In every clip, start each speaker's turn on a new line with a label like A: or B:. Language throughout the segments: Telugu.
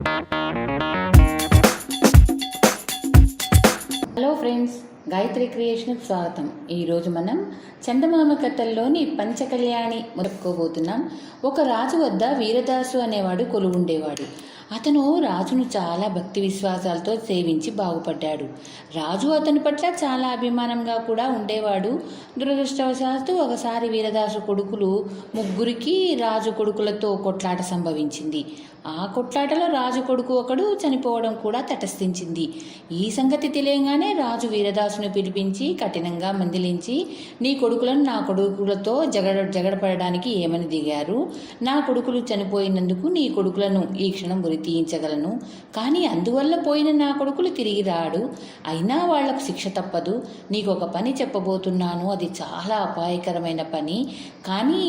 A: హలో ఫ్రెండ్స్, గాయత్రి క్రియేషన్కి స్వాగతం. ఈరోజు మనం చందమామ కథల్లోని పంచకళ్యాణి మొదలుకోబోతున్నాం. ఒక రాజు వద్ద వీరదాసు అనేవాడు కొలువుండేవాడు. అతను రాజును చాలా భక్తి విశ్వాసాలతో సేవించి బాగుపడ్డాడు. రాజు అతని పట్ల చాలా అభిమానంగా కూడా ఉండేవాడు. దురదృష్టవశాత్తు ఒకసారి వీరదాసు కొడుకులు ముగ్గురికి రాజు కొడుకులతో కొట్లాట సంభవించింది. ఆ కొట్లాటలో రాజు కొడుకు ఒకడు చనిపోవడం కూడా తటస్థించింది. ఈ సంగతి తెలియగానే రాజు వీరదాసును పిలిపించి కఠినంగా మందలించి, నీ కొడుకులను నా కొడుకులతో జగడపడడానికి ఏమని దిగారు? నా కొడుకులు చనిపోయినందుకు నీ కొడుకులను ఈ క్షణం ఉరి తీయించగలను, కానీ అందువల్ల పోయిన నా కొడుకులు తిరిగి రాడు. అయినా వాళ్లకు శిక్ష తప్పదు. నీకు ఒక పని చెప్పబోతున్నాను, అది చాలా అపాయకరమైన పని. కానీ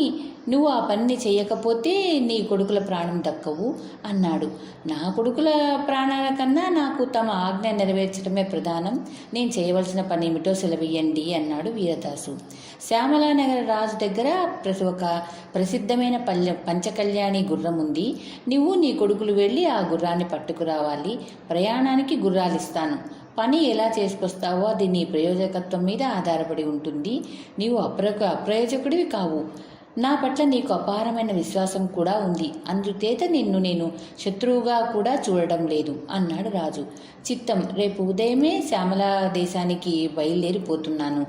A: నువ్వు ఆ పనిని చేయకపోతే నీ కొడుకుల ప్రాణం దక్కవు అన్నాడు. నా కొడుకుల ప్రాణాల కన్నా నాకు తమ ఆజ్ఞ నెరవేర్చడమే ప్రధానం. నేను చేయవలసిన పని ఏమిటో సెలవియ్యండి అన్నాడు వీరదాసు. శ్యామలానగర రాజు దగ్గర ఒక ప్రసిద్ధమైన పంచకళ్యాణి గుర్రం ఉంది. నువ్వు నీ కొడుకులు వెళ్ళి ఆ గుర్రాన్ని పట్టుకురావాలి. ప్రయాణానికి గుర్రాలు ఇస్తాను. పని ఎలా చేసుకొస్తావో అది నీ ప్రయోజకత్వం మీద ఆధారపడి ఉంటుంది. నీవు అప్రయోజకుడివి కావు. నా పట్ల నీకు అపారమైన విశ్వాసం కూడా ఉంది. అందుచేత నిన్ను నేను శత్రువుగా కూడా చూడడం లేదు అన్నాడు రాజు. చిత్తం, రేపు ఉదయమే శ్యామల దేశానికి బయలుదేరిపోతున్నాను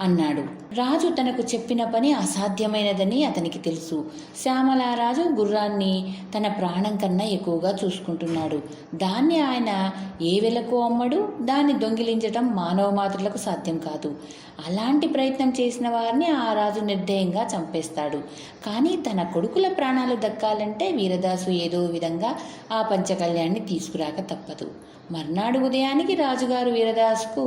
A: అన్నాడు. రాజు తనకు చెప్పిన పని అసాధ్యమైనదని అతనికి తెలుసు. శ్యామలారాజు గుర్రాన్ని తన ప్రాణం కన్నా ఎక్కువగా చూసుకుంటున్నాడు. దాన్ని ఆయన ఏ వెలకు అమ్మడు. దాన్ని దొంగిలించడం మానవ మాత్రులకు సాధ్యం కాదు. అలాంటి ప్రయత్నం చేసిన వారిని ఆ రాజు నిర్దయంగా చంపేస్తాడు. కానీ తన కొడుకుల ప్రాణాలు దక్కాలంటే వీరదాసు ఏదో విధంగా ఆ పంచకళ్యాణ్ణి తీసుకురాక తప్పదు. మర్నాడు ఉదయానికి రాజుగారు వీరదాసుకు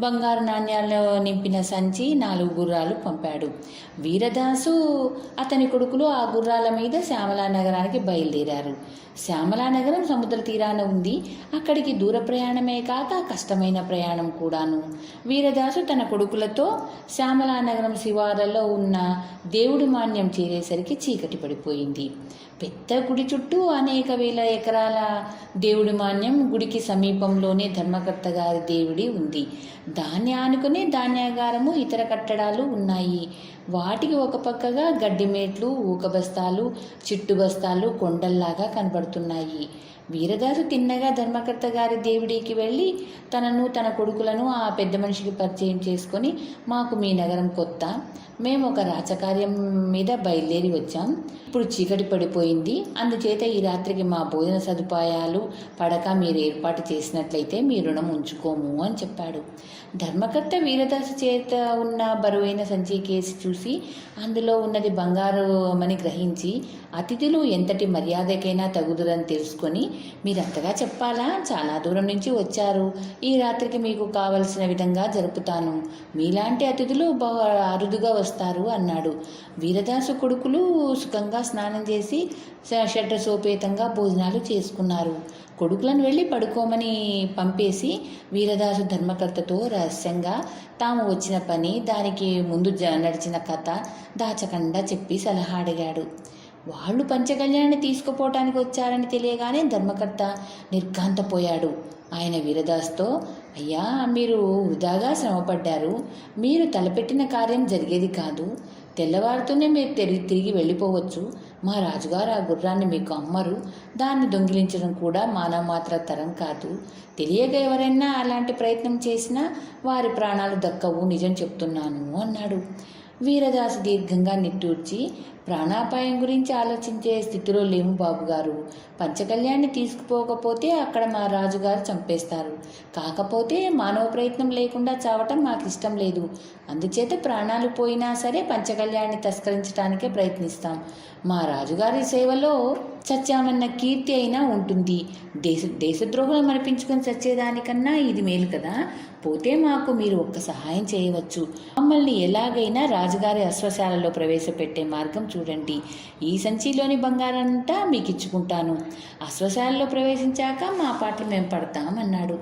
A: బంగారు నాణ్యాల్లో నింపిన సంచి 4 గుర్రాలు పంపాడు. వీరదాసు అతని కొడుకులు ఆ గుర్రాల మీద శ్యామలా నగరానికి బయలుదేరారు. శ్యామలా నగరం సముద్ర తీరాన ఉంది. అక్కడికి దూర ప్రయాణమే కాక కష్టమైన ప్రయాణం కూడాను. వీరదాసు తన కొడుకులతో శ్యామలా నగరం శివార్లలో ఉన్న దేవుడి మాన్యం చేరేసరికి చీకటి పడిపోయింది. పెద్ద గుడి చుట్టూ అనేక వేల ఎకరాల దేవుడి మాన్యం, గుడికి సమీపంలోనే ధర్మకర్త గారి దేవుడి ఉంది. దాన్ని ఆనుకునే ధాన్యాగారము, ఇతర కట్టడాలు ఉన్నాయి. వాటికి ఒక పక్కగా గడ్డిమేట్లు, ఊకబస్తాలు, చిట్టు బస్తాలు కొండల్లాగా కనబడుతున్నాయి. వీరదాసు తిన్నగా ధర్మకర్త గారి దేవుడికి వెళ్ళి తనను తన కొడుకులను ఆ పెద్ద మనిషికి పరిచయం చేసుకొని, మాకు మీ నగరం కొత్త, మేము ఒక రాచకార్యం మీద బయలుదేరి వచ్చాం. ఇప్పుడు చీకటి పడిపోయింది. అందుచేత ఈ రాత్రికి మా భోజన సదుపాయాలు, పడక మీరు ఏర్పాటు చేసినట్లయితే మీ రుణం ఉంచుకోము అని చెప్పాడు. ధర్మకర్త వీరదాసు చేత ఉన్న బరువైన సంచి కేసి చూసి అందులో ఉన్నది బంగారు అని గ్రహించి, అతిథులు ఎంతటి మర్యాదకైనా తగుదురని తెలుసుకొని, మీరు అంతగా చెప్పాలా? చాలా దూరం నుంచి వచ్చారు. ఈ రాత్రికి మీకు కావలసిన విధంగా జరుపుతాను. మీలాంటి అతిథులు అరుదుగా వస్తారు అన్నాడు. వీరదాసు కొడుకులు సుఖంగా స్నానం చేసి షడ్రసోపేతంగా భోజనాలు చేసుకున్నారు. కొడుకులను వెళ్ళి పడుకోమని పంపేసి వీరదాసు ధర్మకర్తతో రహస్యంగా తాము వచ్చిన పని, దానికి ముందు నడిచిన కథ దాచకుండా చెప్పి సలహా అడిగాడు. వాళ్ళు పంచకళ్యాణి తీసుకుపోవటానికి వచ్చారని తెలియగానే ధర్మకర్త నిర్ఘాంతపోయాడు. ఆయన వీరదాస్తో, అయ్యా, మీరు వృధాగా శ్రమపడ్డారు. మీరు తలపెట్టిన కార్యం జరిగేది కాదు. తెల్లవారుతూనే మీరు తిరిగి వెళ్ళిపోవచ్చు. మా రాజుగారు ఆ గుర్రాన్ని మీకు అమ్మరు. దాన్ని దొంగిలించడం కూడా మానవ మాత్ర తరం కాదు. తెలియక ఎవరైనా అలాంటి ప్రయత్నం చేసినా వారి ప్రాణాలు దక్కవు, నిజం చెప్తున్నాను అన్నాడు. వీరదాసు దీర్ఘంగా నిట్టూర్చి, ప్రాణాపాయం గురించి ఆలోచించే స్థితిలో లేము బాబుగారు. పంచకళ్యాణ్ణి తీసుకుపోకపోతే అక్కడ మా రాజుగారు చంపేస్తారు. కాకపోతే మానవ ప్రయత్నం లేకుండా చావటం మాకు ఇష్టం లేదు. అందుచేత ప్రాణాలు పోయినా సరే పంచకళ్యాణ్ణి తస్కరించడానికే ప్రయత్నిస్తాం. మా రాజుగారి సేవలో చచ్చామన్న కీర్తి అయినా ఉంటుంది. దేశద్రోహులను మరిపించుకొని చచ్చేదానికన్నా ఇది మేలు కదా. పోతే మాకు మీరు ఒక్క సహాయం చేయవచ్చు. మమ్మల్ని ఎలాగైనా రాజుగారి అశ్వశాలలో ప్రవేశపెట్టే మార్గం చూడండి. ఈ సంచిలోని బంగారంతా మీకు ఇచ్చుకుంటాను. అశ్వశాలలో ప్రవేశించాక మా పాటలు మేము పడతామన్నాడు.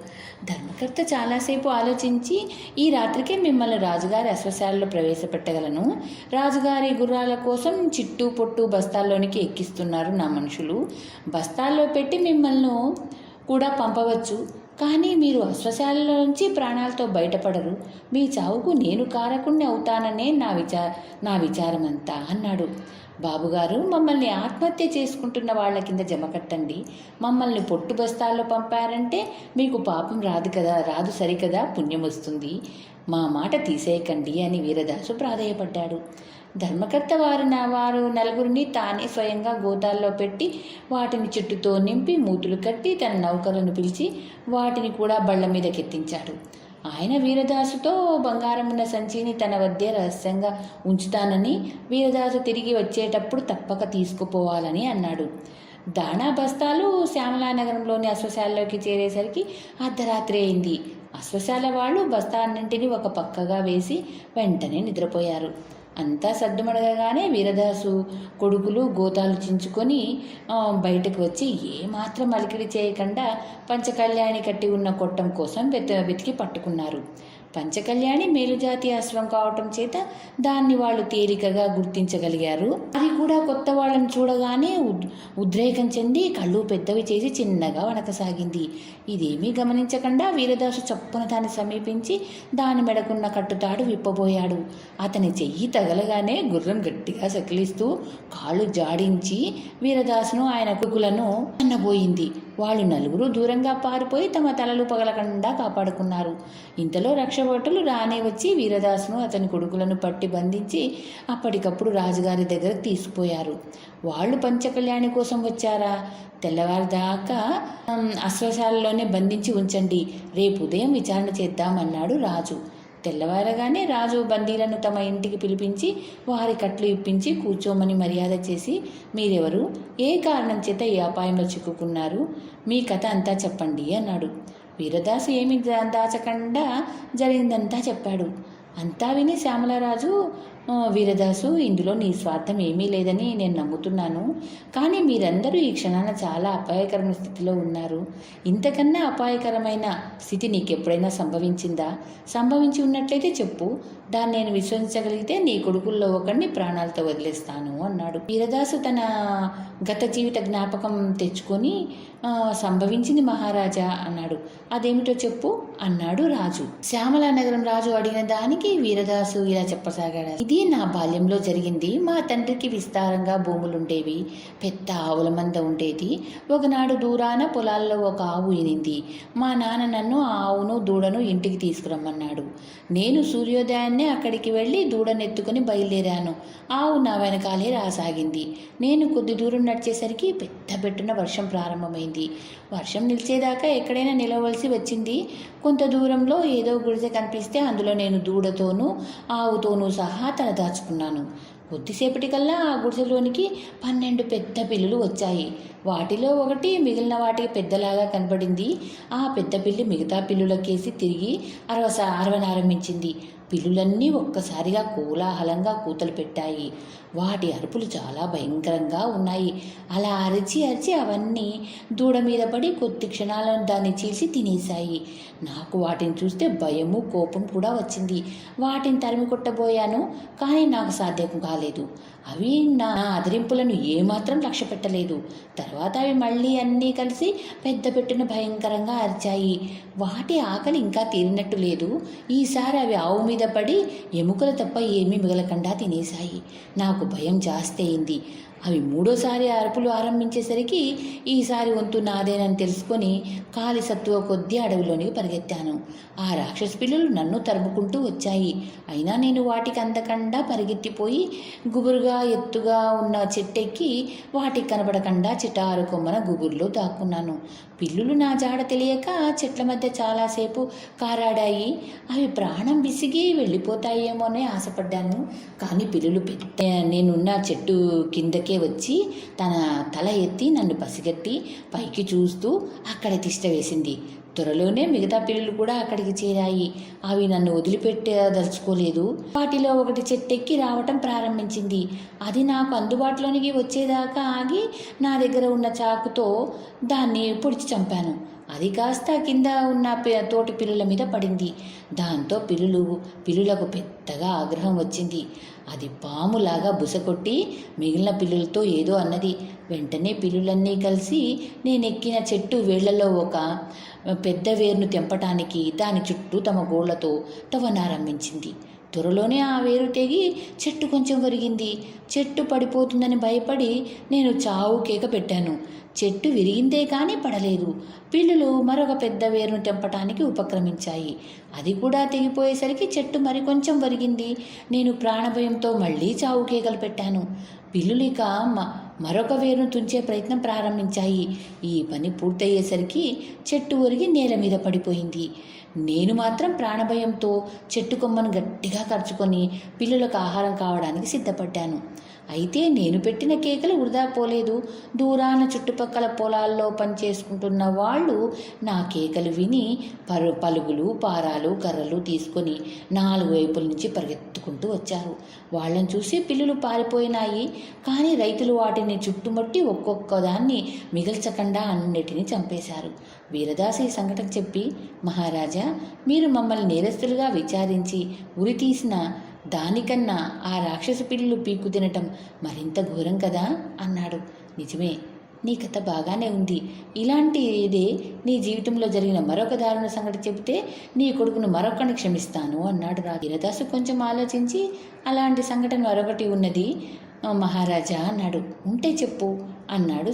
A: ధర్మకర్త చాలాసేపు ఆలోచించి, ఈ రాత్రికే మిమ్మల్ని రాజుగారి అశ్వశాలలో ప్రవేశపెట్టగలను. రాజుగారి గుర్రాల కోసం చిట్టు పొట్టు బస్తాల్లోనికి ఎక్కిస్తున్నారు నా మనుషులు. బస్తాల్లో పెట్టి మిమ్మల్ని కూడా పంపవచ్చు. కానీ మీరు అశ్వశాలలో నుంచి ప్రాణాలతో బయటపడరు. మీ చావుకు నేను కారకుణ్ణి అవుతాననే నా విచారమంతా అన్నాడు. బాబుగారు, మమ్మల్ని ఆత్మహత్య చేసుకుంటున్న వాళ్ళ కింద జమ కట్టండి. మమ్మల్ని పొట్టు బస్తాల్లో పంపారంటే మీకు పాపం రాదు సరికదా, పుణ్యం వస్తుంది. మా మాట తీసేయకండి అని వీరదాసు ప్రాధేయపడ్డాడు. ధర్మకర్త వారు నలుగురిని తానే స్వయంగా గోతాల్లో పెట్టి వాటిని చెట్టుతో నింపి మూతులు కట్టి తన నౌకలను పిలిచి వాటిని కూడా బళ్ల మీదకెత్తించాడు. ఆయన వీరదాసుతో బంగారమున్న సంచిని తన వద్దే రహస్యంగా ఉంచుతానని, వీరదాసు తిరిగి వచ్చేటప్పుడు తప్పక తీసుకుపోవాలని అన్నాడు. దాణా బస్తాలు శ్యామలానగరంలోని అశ్వశాలలోకి చేరేసరికి అర్ధరాత్రి అయింది. అశ్వశాల వాళ్ళు బస్తాన్నింటినీ ఒక పక్కగా వేసి వెంటనే నిద్రపోయారు. అంతా సర్దుమడగగానే వీరదాసు కొడుకులు గోతాలు చించుకొని బయటకు వచ్చి ఏమాత్రం అలికిడి చేయకుండా పంచకళ్యాణి కట్టి ఉన్న కొట్టం కోసం వెతికి పట్టుకున్నారు. పంచకళ్యాణి మేలుజాతి అశ్వం కావటం చేత దాన్ని వాళ్ళు తేలికగా గుర్తించగలిగారు. అది కూడా కొత్త వాళ్ళని చూడగానే ఉద్రేకం చెంది కళ్ళు పెద్దవి చేసి చిన్నగా వణకసాగింది. ఇదేమీ గమనించకుండా వీరదాసు చప్పున దాన్ని సమీపించి దాని మెడకున్న కట్టుతాడు విప్పబోయాడు. అతని చెయ్యి తగలగానే గుర్రం గట్టిగా సకిలిస్తూ కాళ్ళు జాడించి వీరదాసును ఆయన కుకులను అన్నబోయింది. వాళ్ళు నలుగురు దూరంగా పారిపోయి తమ తలలు పగలకుండా కాపాడుకున్నారు. ఇంతలో రక్షభటులు రానే వచ్చి వీరదాసును అతని కొడుకులను పట్టి బంధించి అప్పటికప్పుడు రాజుగారి దగ్గరకు తీసుకుపోయారు. వాళ్ళు పంచకళ్యాణి కోసం వచ్చారా? తెల్లవారిదాకా అశ్వశాలలోనే బంధించి ఉంచండి, రేపు ఉదయం విచారణ చేద్దామన్నాడు రాజు. తెల్లవారగానే రాజు బందీలను తమ ఇంటికి పిలిపించి వారి కట్లు ఇప్పించి కూర్చోమని మర్యాద చేసి, మీరెవరు, ఏ కారణం చేత ఈ అపాయంలో చిక్కుకున్నారు, మీ కథ అంతా చెప్పండి అన్నాడు. వీరదాసు ఏమి దాచకుండా జరిగిందంతా చెప్పాడు. అంతా విని శ్యామలరాజు, వీరదాసు, ఇందులో నీ స్వార్థం ఏమీ లేదని నేను నమ్ముతున్నాను. కానీ మీరందరూ ఈ క్షణాన చాలా అపాయకరమైన స్థితిలో ఉన్నారు. ఇంతకన్నా అపాయకరమైన స్థితి నీకెప్పుడైనా సంభవించిందా? సంభవించి ఉన్నట్లయితే చెప్పు. దాన్ని నేను విశ్వసించగలిగితే నీ కొడుకుల్లో ఒకరిని ప్రాణాలతో వదిలేస్తాను అన్నాడు. వీరదాసు తన గత జీవిత జ్ఞాపకం తెచ్చుకొని, సంభవించింది మహారాజా అన్నాడు. అదేమిటో చెప్పు అన్నాడు రాజు. శ్యామలా నగరం రాజు అడిగిన దానికి వీరదాసు ఇలా చెప్పసాగాడు. ఇది నా బాల్యంలో జరిగింది. మా తండ్రికి విస్తారంగా భూములుండేవి. పెద్ద ఆవుల మంద ఉండేది. ఒకనాడు దూరాన పొలాల్లో ఒక ఆవు ఈనింది. మా నాన్న నన్ను ఆ ఆవును దూడను ఇంటికి తీసుకురమ్మన్నాడు. నేను సూర్యోదయాన్నే అక్కడికి వెళ్ళి దూడనెత్తుకుని బయలుదేరాను. ఆవు నా వెనకాలే రాసాగింది. నేను కొద్ది దూరం నడిచేసరికి పెట్టున వర్షం ప్రారంభమైంది. వర్షం నిలిచేదాకా ఎక్కడైనా నిలవలసి వచ్చింది. కొంత దూరంలో ఏదో గుడిసె కనిపిస్తే అందులో నేను దూడతోనూ ఆవుతోనూ సహా తలదాచుకున్నాను. కొద్దిసేపటికల్లా ఆ గుడిసెలోనికి 12 పెద్ద పిల్లులు వచ్చాయి. వాటిలో ఒకటి మిగిలిన వాటికి పెద్దలాగా కనబడింది. ఆ పెద్ద పిల్లి మిగతా పిల్లులకేసి తిరిగి అరవనారంభించింది. పిల్లులన్నీ ఒక్కసారిగా కోలాహలంగా కూతలు పెట్టాయి. వాటి అరుపులు చాలా భయంకరంగా ఉన్నాయి. అలా అరిచి అవన్నీ దూడ మీద పడి కొద్ది క్షణాలను దాన్ని చీల్చి తినేశాయి. నాకు వాటిని చూస్తే భయము కోపం కూడా వచ్చింది. వాటిని తరిమి కొట్టబోయాను, కానీ నాకు సాధ్యం కాలేదు. అవి నా అదిరింపులను ఏమాత్రం లక్ష్య పెట్టలేదు. తర్వాత అవి మళ్ళీ అన్నీ కలిసి పెట్టున భయంకరంగా అరిచాయి. వాటి ఆకలి ఇంకా తీరినట్టు లేదు. ఈసారి అవి ఆవు మీద పడి ఎముకలు తప్ప ఏమీ మిగలకుండా తినేశాయి. నాకు భయం జాస్తి అయింది. అవి మూడోసారి అరుపులు ఆరంభించేసరికి ఈసారి వంతు నాదేనని తెలుసుకొని కాలి సత్తువ కొద్దీ అడవిలోనికి పరిగెత్తాను. ఆ రాక్షస పిల్లులు నన్ను తరుముకుంటూ వచ్చాయి. అయినా నేను వాటికి అందకుండా పరిగెత్తిపోయి గుబురుగా ఎత్తుగా ఉన్న చెట్టెక్కి వాటికి కనబడకుండా చిటారు కొమ్మన గుబురులో దాక్కున్నాను. పిల్లులు నా జాడ తెలియక చెట్ల మధ్య చాలాసేపు కారాడాయి. అవి ప్రాణం విసిగి వెళ్ళిపోతాయేమోనే ఆశపడ్డాను. కానీ పిల్లులు నేనున్న చెట్టు కిందకే వచ్చి తన తల ఎత్తి నన్ను పసిగట్టి పైకి చూస్తూ అక్కడే తిష్ట వేసింది. త్వరలోనే మిగతా పిల్లులు కూడా అక్కడికి చేరాయి. అవి నన్ను వదిలిపెట్టదలుచుకోలేదు. వాటిలో ఒకటి చెట్టెక్కి రావటం ప్రారంభించింది. అది నాకు అందుబాటులోనికి వచ్చేదాకా ఆగి నా దగ్గర ఉన్న చాకుతో దాన్ని పొడిచి చంపాను. అది కాస్త కింద ఉన్న తోటి పిల్లుల మీద పడింది. దాంతో పిల్లులకు పెద్దగా ఆగ్రహం వచ్చింది. అది పాములాగా బుసకొట్టి మిగిలిన పిల్లులతో ఏదో అన్నది. వెంటనే పిల్లులన్నీ కలిసి నేనెక్కిన చెట్టు వేళ్లలో ఒక పెద్ద వేరును తెంపటానికి దాని చుట్టూ తమ గోళ్లతో తవ్వనారంభించింది. త్వరలోనే ఆ వేరు తెగి చెట్టు కొంచెం ఒరిగింది. చెట్టు పడిపోతుందని భయపడి నేను చావు కేక పెట్టాను. చెట్టు విరిగిందే కానీ పడలేదు. పిల్లులు మరొక పెద్ద వేరును తెంపటానికి ఉపక్రమించాయి. అది కూడా తెగిపోయేసరికి చెట్టు మరికొంచెం ఒరిగింది. నేను ప్రాణభయంతో మళ్ళీ చావు కేకలు పెట్టాను. పిల్లులు ఇక మరొక వేరును తుంచే ప్రయత్నం ప్రారంభించాయి. ఈ పని పూర్తయ్యేసరికి చెట్టు ఒరిగి నేల మీద పడిపోయింది. నేను మాత్రం ప్రాణభయంతో చెట్టు కొమ్మను గట్టిగా కరుచుకొని పిల్లులకు ఆహారం కావడానికి సిద్ధపడ్డాను. అయితే నేను పెట్టిన కేకలు వృధా పోలేదు. దూరాన చుట్టుపక్కల పొలాల్లో పనిచేసుకుంటున్న వాళ్ళు నా కేకలు విని పలుగులు, పారాలు, కర్రలు తీసుకొని 4 వైపుల నుంచి పరిగెత్తుకుంటూ వచ్చారు. వాళ్ళని చూసి పిల్లులు పారిపోయినాయి. కానీ రైతులు వాటిని చుట్టుముట్టి ఒక్కొక్క దాన్ని మిగల్చకుండా అన్నిటినీ చంపేశారు. వీరదాసు ఈ సంఘటన చెప్పి, మహారాజా, మీరు మమ్మల్ని నేరస్తులుగా విచారించి ఉరి తీసిన దానికన్నా ఆ రాక్షస పిల్లులు పీక్కు తినటం మరింత ఘోరం కదా అన్నాడు. నిజమే, నీ కథ బాగానే ఉంది. ఇలాంటిదే నీ జీవితంలో జరిగిన మరొక దారుణ సంగతి చెబితే నీ కొడుకును మరొకరిని క్షమిస్తాను అన్నాడు రాజు. వీరదాసు కొంచెం ఆలోచించి, అలాంటి సంఘటన మరొకటి ఉన్నది మహారాజా అన్నాడు. ఉంటే చెప్పు అన్నాడు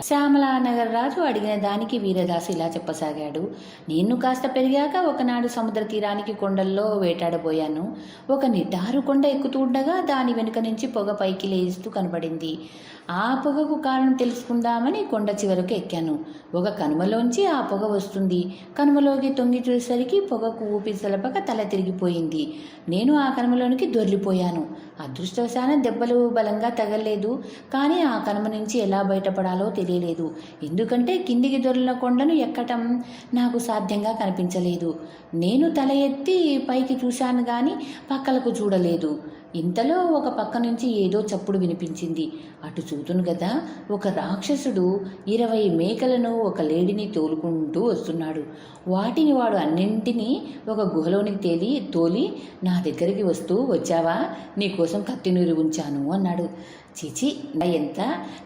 A: శ్యామలానగర్ రాజు అడిగిన దానికి వీరదాసు ఇలా చెప్పసాగాడు. నేను కాస్త పెరిగాక ఒకనాడు సముద్ర తీరానికి కొండల్లో వేటాడబోయాను. ఒక నిటారు కొండ ఎక్కుతుండగా దాని వెనుక నుంచి పొగ పైకి లేస్తూ కనబడింది. ఆ పొగకు కారణం తెలుసుకుందామని కొండ చివరకు ఎక్కాను. ఒక కనుమలోంచి ఆ పొగ వస్తుంది. కనుమలోకి తొంగి చూసేసరికి పొగకు ఊపిరి సలపక తల తిరిగిపోయింది. నేను ఆ కనుమలోనికి దొర్లిపోయాను. అదృష్టవశాన దెబ్బలు బలంగా తగలేదు. కానీ ఆ కనుమ నుంచి ఎలా బయటపడాలో తెలియలేదు. ఎందుకంటే కిందికి దొరికిన కొండను ఎక్కటం నాకు సాధ్యంగా కనిపించలేదు. నేను తల ఎత్తి పైకి చూశాను కానీ పక్కలకు చూడలేదు. ఇంతలో ఒక పక్క నుంచి ఏదో చప్పుడు వినిపించింది. అటు చూతును కదా, ఒక రాక్షసుడు 20 మేకలను ఒక లేడిని తోలుకుంటూ వస్తున్నాడు. వాటిని వాడు అన్నింటినీ ఒక గుహలోనికి తోలి నా దగ్గరికి వచ్చావా, నీకోసం కత్తినూరి ఉంచాను అన్నాడు. చిచి, ఎంత,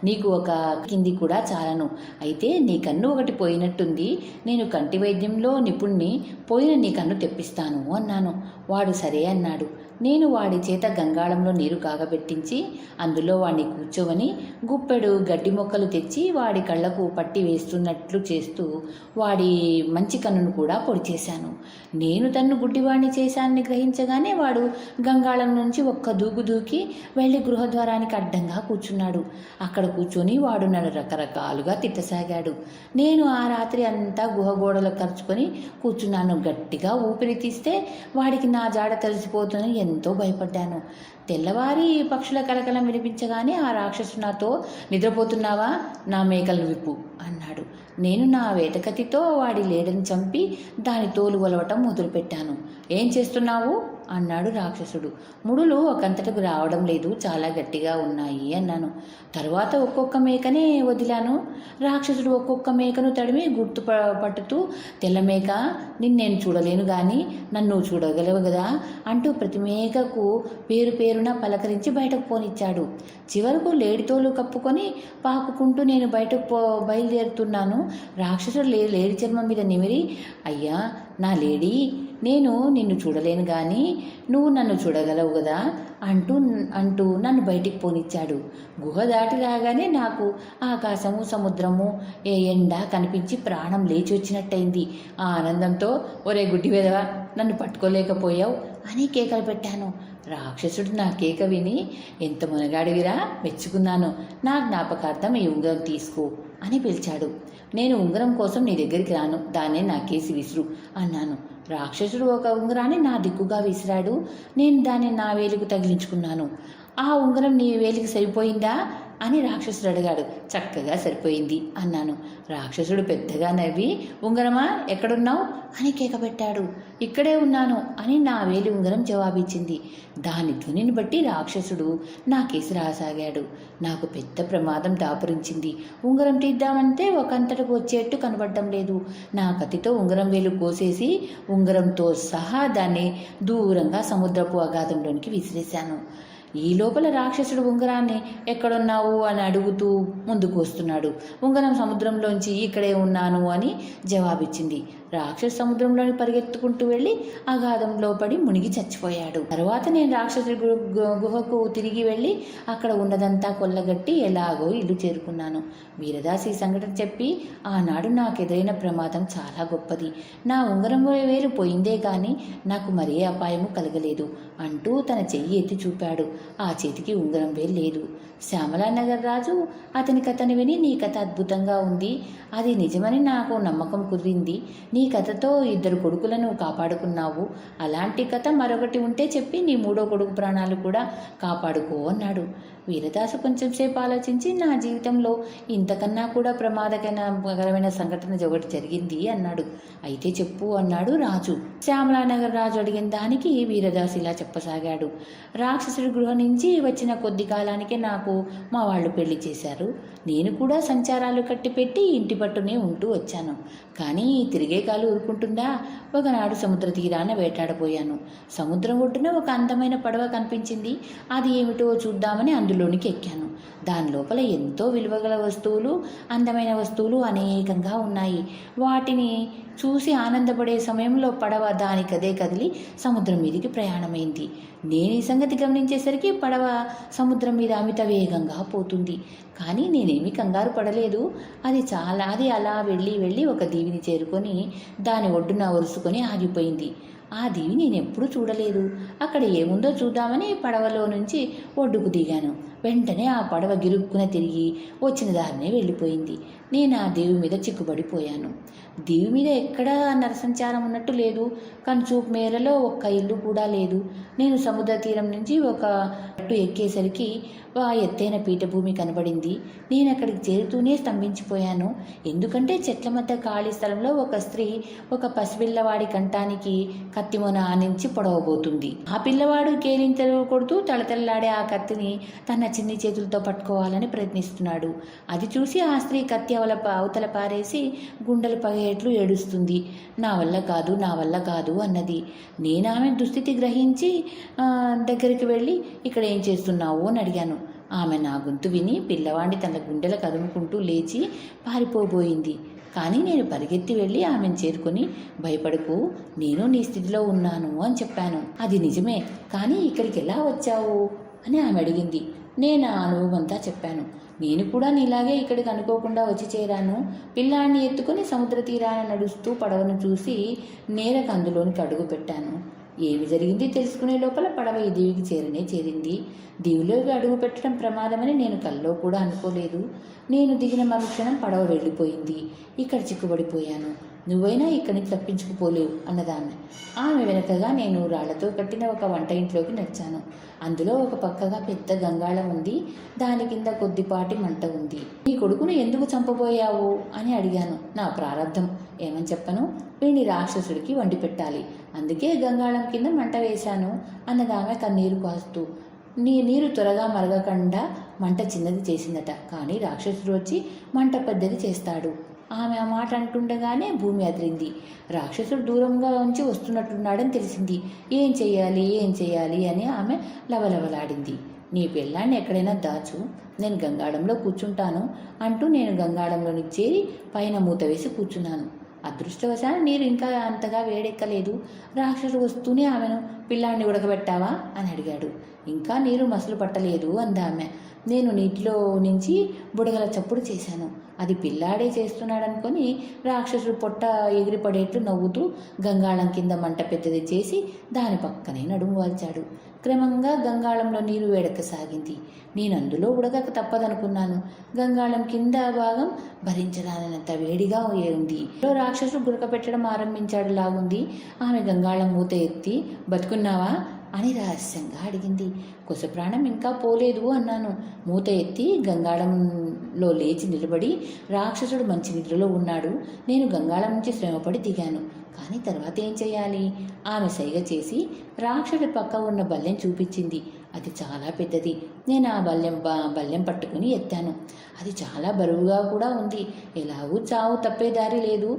A: నీకు ఒక కింది కూడా చాలను. అయితే నీ కన్ను ఒకటి పోయినట్టుంది. నేను కంటి వైద్యంలో నిపుణ్ణి, పోయిన నీ కన్ను తెప్పిస్తాను అన్నాను. వాడు సరే అన్నాడు. నేను వాడి చేత గంగాళంలో నీరు కాగబెట్టించి అందులో వాడిని కూర్చోవని గుప్పెడు గడ్డి మొక్కలు తెచ్చి వాడి కళ్ళకు పట్టి వేస్తున్నట్లు చేస్తూ వాడి మంచి కన్నును కూడా పొడి చేశాను. నేను తన్ను గుడ్డివాడిని చేశానని గ్రహించగానే వాడు గంగాళం నుంచి ఒక్క దూకు దూకి వెళ్ళి గృహద్వారానికి అడ్డంగా కూర్చున్నాడు. అక్కడ కూర్చొని వాడు నన్ను రకరకాలుగా తిట్టసాగాడు. నేను ఆ రాత్రి అంతా గుహ గోడలకు ఖర్చుకొని కూర్చున్నాను. గట్టిగా ఊపిరి తీస్తే వాడికి నా జాడ తెలిసిపోతుందని ఎంతో భయపడ్డాను. తెల్లవారి పక్షుల కలకలం వినిపించగానే ఆ రాక్షసు నాతో, నిద్రపోతున్నావా, నా మేకలను విప్పు అన్నాడు. నేను నా వేటకతితో వాడి లేడని చంపి దాని తోలు ఒలవటం మొదలుపెట్టాను. ఏం చేస్తున్నావు అన్నాడు రాక్షసుడు. ముడులు ఒకంతటకు రావడం లేదు, చాలా గట్టిగా ఉన్నాయి అన్నాను. తర్వాత ఒక్కొక్క మేకనే వదిలాను. రాక్షసుడు ఒక్కొక్క మేకను తడిమి గుర్తు పట్టుతూ, తెల్ల మేక, నిన్నేను చూడలేను కానీ నన్ను చూడగలవు కదా అంటూ ప్రతి మేకకు పేరు పేరున పలకరించి బయటకు పోనిచ్చాడు. చివరకు లేడితోలు కప్పుకొని పాకుకుంటూ నేను బయలుదేరుతున్నాను. రాక్షసుడు లేడి చర్మం మీద నిమిరి, అయ్యా నా లేడీ, నేను నిన్ను చూడలేను కానీ నువ్వు నన్ను చూడగలవు కదా అంటూ నన్ను బయటికి పోనిచ్చాడు. గుహ దాటి రాగానే నాకు ఆకాశము, సముద్రము, ఎండ కనిపించి ప్రాణం లేచి వచ్చినట్టయింది. ఆ ఆనందంతో, ఒరే గుడ్డి వెధవా, నన్ను పట్టుకోలేకపోయావు అని కేకలు పెట్టాను. రాక్షసుడు నా కేక విని, ఎంత మునగాడివిరా, మెచ్చుకున్నాను. నా జ్ఞాపకార్థం ఈ ఉంగరం తీసుకో అని పిలిచాడు. నేను ఉంగరం కోసం నీ దగ్గరికి రాను, దాన్నే నాకేసి విసురు అన్నాను. రాక్షసుడు ఒక ఉంగరాన్ని నా దిక్కుగా విసిరాడు. నేను దాన్ని నా వేలికి తగిలించుకున్నాను. ఆ ఉంగరం నీ వేలికి సరిపోయిందా అని రాక్షసుడు అడిగాడు. చక్కగా సరిపోయింది అన్నాను. రాక్షసుడు పెద్దగా నవ్వి, ఉంగరమా ఎక్కడున్నావు అని కేకపెట్టాడు. ఇక్కడే ఉన్నాను అని నా వేలి ఉంగరం జవాబిచ్చింది. దాని ధ్వనిని బట్టి రాక్షసుడు నా కేసి రాసాగాడు. నాకు పెద్ద ప్రమాదం దాపురించింది. ఉంగరం తీద్దామంటే ఒకంతటకు వచ్చేట్టు కనబడడం లేదు. నా కత్తితో ఉంగరం వేలు కోసేసి ఉంగరంతో సహా దాన్ని దూరంగా సముద్రపు అగాధంలోనికి విసిరేశాను. ఈ లోపల రాక్షసుడు ఉంగరాన్ని ఎక్కడున్నావు అని అడుగుతూ ముందుకు వస్తున్నాడు. ఉంగరం సముద్రంలోంచి ఇక్కడే ఉన్నాను అని జవాబిచ్చింది. రాక్షసు సముద్రంలోని పరిగెత్తుకుంటూ వెళ్ళి అగాధంలో పడి మునిగి చచ్చిపోయాడు. తర్వాత నేను రాక్షసుడి గుహకు తిరిగి వెళ్ళి అక్కడ ఉన్నదంతా కొల్లగట్టి ఎలాగో ఇల్లు చేరుకున్నాను. వీరదాస్ ఈ సంఘటన చెప్పి, ఆనాడు నాకు ఎదురైన ప్రమాదం చాలా గొప్పది. నా ఉంగరం వేలు పోయిందే కానీ నాకు మరే అపాయము కలగలేదు అంటూ తన చెయ్యి ఎత్తి చూపాడు. ఆ చేతికి ఉంగరం వేలు లేదు. శ్యామలానగర్ రాజు అతని కథను విని, నీ కథ అద్భుతంగా ఉంది, అది నిజమని నాకు నమ్మకం కుదిరింది. నీ కథతో 2 కొడుకులను కాపాడుకున్నావు. అలాంటి కథ మరొకటి ఉంటే చెప్పి నీ 3వ కొడుకు ప్రాణాలు కూడా కాపాడుకో అన్నాడు. వీరదాసు కొంచెం సేపు ఆలోచించి, నా జీవితంలో ఇంతకన్నా కూడా ప్రమాదకరమైన సంఘటన ఒకటి జరిగింది అన్నాడు. అయితే చెప్పు అన్నాడు రాజు. శ్యామలానగర్ రాజు అడిగిన దానికి వీరదాసు ఇలా చెప్పసాగాడు. రాక్షసుడి గృహ నుంచి వచ్చిన కొద్ది కాలానికే నాకు మా వాళ్ళు పెళ్లి చేశారు. నేను కూడా సంచారాలు కట్టిపెట్టి ఇంటి పట్టునే ఉంటూ వచ్చాను. కానీ తిరిగే కాలు ఊరుకుంటుందా? ఒకనాడు సముద్ర తీరాన వేటాడపోయాను. సముద్రం ఒడ్డున ఒక అందమైన పడవ కనిపించింది. అది ఏమిటో చూద్దామని అందులోనికి ఎక్కాను. దాని లోపల ఎంతో విలువగల వస్తువులు, అందమైన వస్తువులు అనేకంగా ఉన్నాయి. వాటిని చూసి ఆనందపడే సమయంలో పడవ దానికదే కదిలి సముద్రం మీదకి ప్రయాణమైంది. నేను ఈ సంగతి గమనించేసరికి పడవ సముద్రం మీద అమిత వేగంగా పోతుంది. కానీ నేనేమీ కంగారు పడలేదు. అది అలా వెళ్ళి ఒక దీవిని చేరుకొని దాని ఒడ్డున ఒరుసుకొని ఆగిపోయింది. ఆ దీవి నేనెప్పుడూ చూడలేదు. అక్కడ ఏముందో చూద్దామని పడవలో నుంచి ఒడ్డుకు దిగాను. వెంటనే ఆ పడవ గిరుక్కున తిరిగి వచ్చిన దారినే వెళ్ళిపోయింది. నేను ఆ దీవి మీద చిక్కుబడిపోయాను. దీవి మీద ఎక్కడా నరసంచారం ఉన్నట్టు లేదు. కనుచూపు మేరలో ఒక్క ఇల్లు కూడా లేదు. నేను సముద్ర తీరం నుంచి ఒక గట్టు ఎక్కేసరికి ఆ ఎత్తైన పీఠభూమి కనబడింది. నేను అక్కడికి చేరుతూనే స్తంభించిపోయాను. ఎందుకంటే చెట్ల మధ్య ఖాళీ స్థలంలో ఒక స్త్రీ ఒక పసిపిల్లవాడి కంఠానికి కత్తిమొన ఆనించి పొడవబోతుంది. ఆ పిల్లవాడు కేరింతలు కొడుతూ తళతళలాడే ఆ కత్తిని తన చిన్ని చేతులతో పట్టుకోవాలని ప్రయత్నిస్తున్నాడు. అది చూసి ఆ స్త్రీ కత్తి అవతల పారేసి గుండెలు పగేట్లు ఏడుస్తుంది. నా వల్ల కాదు అన్నది. నేను ఆమె దుస్థితి గ్రహించి దగ్గరికి వెళ్ళి, ఇక్కడ ఏం చేస్తున్నావు అని అడిగాను. ఆమె నా గొంతు విని పిల్లవాడిని తన గుండెల కదుముకుంటూ లేచి పారిపోబోయింది. కానీ నేను పరిగెత్తి వెళ్ళి ఆమెను చేరుకొని, భయపడకు, నేను నీ స్థితిలో ఉన్నాను అని చెప్పాను. అది నిజమే, కానీ ఇక్కడికి ఎలా వచ్చావు అని ఆమె అడిగింది. నేను ఆ అనుభవం అంతా చెప్పాను. నేను కూడా నీలాగే ఇక్కడికి అనుకోకుండా వచ్చి చేరాను. పిల్లాడిని ఎత్తుకొని సముద్ర తీరాన నడుస్తూ పడవను చూసి నేరకు అందులోనికి అడుగు పెట్టాను. ఏమి జరిగింది తెలుసుకునే లోపల పడవ ఈ దీవికి చేరింది. దీవిలోకి అడుగు పెట్టడం ప్రమాదమని నేను కల్లో కూడా అనుకోలేదు. నేను దిగిన మరుక్షణం పడవ వెళ్ళిపోయింది. ఇక్కడ చిక్కుబడిపోయాను. నువ్వైనా ఇక్కడి నుంచి తప్పించుకుపోలేవు అన్నదాన్ని. ఆమె వెనకగా నేను రాళ్లతో కట్టిన ఒక వంట ఇంట్లోకి నడిచాను. అందులో ఒక పక్కగా పెద్ద గంగాళం ఉంది. దాని కింద కొద్దిపాటి మంట ఉంది. నీ కొడుకును ఎందుకు చంపబోయావు అని అడిగాను. నా ప్రారంధం, ఏమని చెప్పను? వీడిని రాక్షసుడికి వండి పెట్టాలి, అందుకే గంగాళం కింద మంట వేశాను అన్నదామె కన్నీరు కాస్తూ. నీరు త్వరగా మరగకుండా మంట చిన్నది చేసిందట. కానీ రాక్షసుడు వచ్చి మంట పెద్దది చేస్తాడు. ఆమె ఆ మాట అంటుండగానే భూమి అదిరింది. రాక్షసుడు దూరంగా ఉంచి వస్తున్నట్టున్నాడని తెలిసింది. ఏం చెయ్యాలి అని ఆమె లవలవలాడింది. నీ పిల్లాన్ని ఎక్కడైనా దాచు, నేను గంగాళంలో కూర్చుంటాను అంటూ నేను గంగాళంలోనికి చేరి పైన మూత వేసి కూర్చున్నాను. అదృష్టవశాలు నీరు ఇంకా అంతగా వేడెక్కలేదు. రాక్షసుడు వస్తూనే ఆమెను, పిల్లాన్ని ఉడకబెట్టావా అని అడిగాడు. ఇంకా నీరు మసలు పట్టలేదు అందామె. నేను నీటిలో నుంచి బుడగల చప్పుడు చేశాను. అది పిల్లాడే చేస్తున్నాడనుకొని రాక్షసుడు పొట్ట ఎగిరిపడేట్లు నవ్వుతూ గంగాళం కింద మంట పెద్దది చేసి దాని పక్కనే నడుము వాల్చాడు. క్రమంగా గంగాళంలో నీరు వేడెక్కసాగింది. నేను అందులో ఉడకక తప్పదనుకున్నాను. గంగాళం కింద భాగం భరించరానంత వేడిగా ఉంది. రాక్షసుడు గురక పెట్టడం ఆరంభించాడు లాగుంది. ఆమె గంగాళం మూత ఎత్తి, బతుకున్నావా అని రహస్యంగా అడిగింది. కుశప్రాణం ఇంకా పోలేదు అన్నాను. మూత ఎత్తి గంగాళంలో లేచి నిలబడి రాక్షసుడు మంచి నిద్రలో ఉన్నాడు. నేను గంగాళం నుంచి శ్రమపడి దిగాను. కానీ తర్వాత ఏం చేయాలి? ఆమె సైగ చేసి రాక్షసుడి పక్క ఉన్న బల్లెం చూపించింది. అది చాలా పెద్దది. నేను ఆ బల్లెం పట్టుకుని ఎత్తాను. అది చాలా బరువుగా కూడా ఉంది. ఎలాగూ చావు తప్పే దారి లేదు.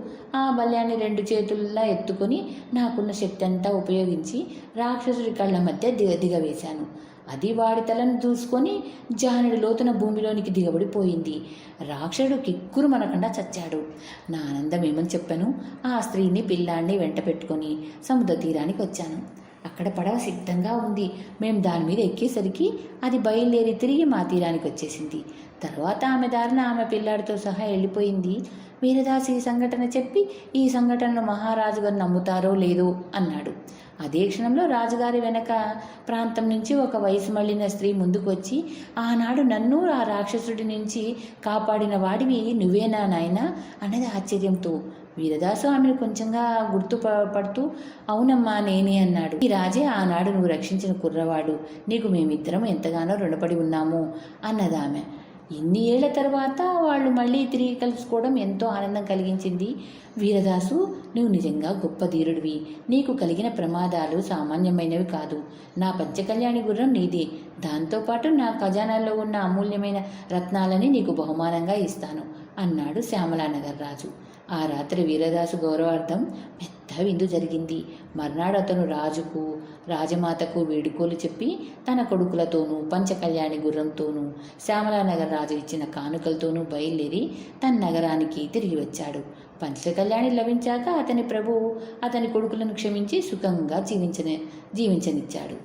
A: ఆ బల్యాన్ని 2 చేతుల్లా ఎత్తుకొని నాకున్న శక్తి అంతా ఉపయోగించి రాక్షసుడి కళ్ళ మధ్య దిగవేశాను. అది వాడి తలను దూసుకొని జానుడి లోతున భూమిలోనికి దిగబడిపోయింది. రాక్షసుడు కిక్కురు మనకుండా చచ్చాడు. నా ఆనందం ఏమని చెప్పాను. ఆ స్త్రీని పిల్లాన్ని వెంట పెట్టుకొని సముద్ర తీరానికి వచ్చాను. అక్కడ పడవ సిద్ధంగా ఉంది. మేము దాని మీద ఎక్కేసరికి అది బయలుదేరి తిరిగి మా తీరానికి వచ్చేసింది. తర్వాత ఆమె దారిన ఆమె పిల్లాడితో సహా వెళ్ళిపోయింది. వీరదాసు ఈ సంఘటన చెప్పి ఈ సంఘటనను మహారాజు గారు నమ్ముతారో లేదో అన్నాడు. అదే క్షణంలో రాజుగారి వెనక ప్రాంతం నుంచి ఒక వయసు మళ్ళిన స్త్రీ ముందుకు వచ్చి, ఆనాడు నన్ను ఆ రాక్షసుడి నుంచి కాపాడిన వాడివి నువ్వేనా నాయనా అన్నది ఆశ్చర్యంతో. వీరదాసు ఆమెను కొంచెంగా గుర్తుపడుతూ అవునమ్మా నేనే అన్నాడు. ఈ రాజే ఆనాడు నువ్వు రక్షించిన కుర్రవాడు. నీకు మేమిద్దరం ఎంతగానో రుణపడి ఉన్నాము అన్నదామె. ఇన్ని ఏళ్ల తర్వాత వాళ్ళు మళ్ళీ తిరిగి కలుసుకోవడం ఎంతో ఆనందం కలిగించింది. వీరదాసు, నువ్వు నిజంగా గొప్ప ధీరుడివి. నీకు కలిగిన ప్రమాదాలు సామాన్యమైనవి కాదు. నా పంచకళ్యాణి గుర్రం నీదే. దాంతోపాటు నా ఖజానాల్లో ఉన్న అమూల్యమైన రత్నాలని నీకు బహుమానంగా ఇస్తాను అన్నాడు శ్యామలానగర్ రాజు. ఆ రాత్రి వీరదాసు గౌరవార్థం పెద్ద విందు జరిగింది. మర్నాడు అతను రాజుకు రాజమాతకు వేడుకోలు చెప్పి తన కొడుకులతోనూ పంచకళ్యాణి గుర్రంతోనూ శ్యామలానగర్ రాజు ఇచ్చిన కానుకలతోనూ బయలుదేరి తన నగరానికి తిరిగి వచ్చాడు. పంచకళ్యాణి లభించాక అతని ప్రభువు అతని కొడుకులను క్షమించి సుఖంగా జీవించనిచ్చాడు.